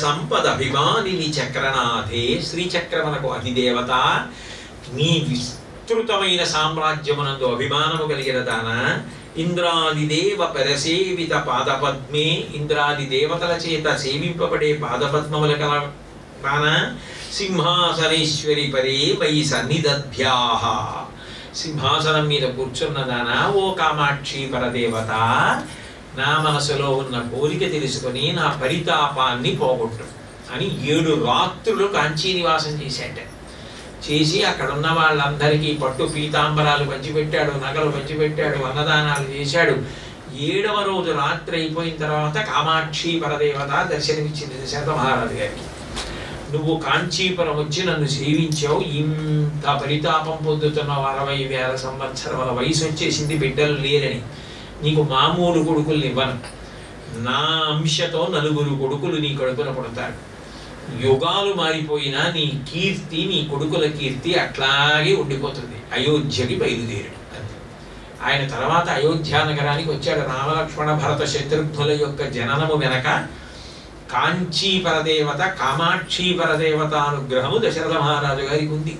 సంపద అభిమానిని చక్రనాథే, శ్రీచక్రమునకు అధిదేవత, నీ విస్తృతమైన సామ్రాజ్యమునందు అభిమానము కలిగిన దాన, ఇంద్రాదిదేవ పరసేవిత పాదపద్మే, ఇంద్రాది దేవతల చేత సేవింపబడే పాదపద్మముల కలన, సింహాసనేశ్వరి పరే వై సన్నిధద్భ్యాః, సింహాసనం మీద కూర్చున్నదానా ఓ కామాక్షి పరదేవత, నా మనసులో ఉన్న కోరిక తెలుసుకొని నా పరితాపాన్ని పోగొట్టు అని 7 రాత్రులు కాంచీ నివాసం చేశాట. చేసి అక్కడున్న వాళ్ళందరికీ పట్టు పీతాంబరాలు పంచిపెట్టాడు, నగలు పంచిపెట్టాడు, అన్నదానాలు చేశాడు. 7వ రోజు రాత్రి అయిపోయిన తర్వాత కామాక్షి పరదేవత దర్శనమిచ్చింది దశరథ మహారాజు గారికి. నువ్వు కాంచీపురం వచ్చి నన్ను సేవించావు, ఇంత పరితాపం పొందుతున్నావు, 60,000 సంవత్సరాల వయసు వచ్చేసింది, బిడ్డలు లేరని, నీకు మామూలు కొడుకుల్ని ఇవ్వను, నా అంశతో 9 కొడుకులు నీ కడుపున పుడతారు, యుగాలు మారిపోయినా నీ కీర్తి, నీ కొడుకుల కీర్తి అట్లాగే ఉండిపోతుంది, అయోధ్యకి బయలుదేరాడు. ఆయన తర్వాత అయోధ్య నగరానికి వచ్చాడు. రామలక్ష్మణ భరత శత్రుఘ్నుల యొక్క జననము వెనక కాంచీ పరదేవత, కామాక్షి పరదేవత అనుగ్రహము దశరథ మహారాజు గారికి ఉంది.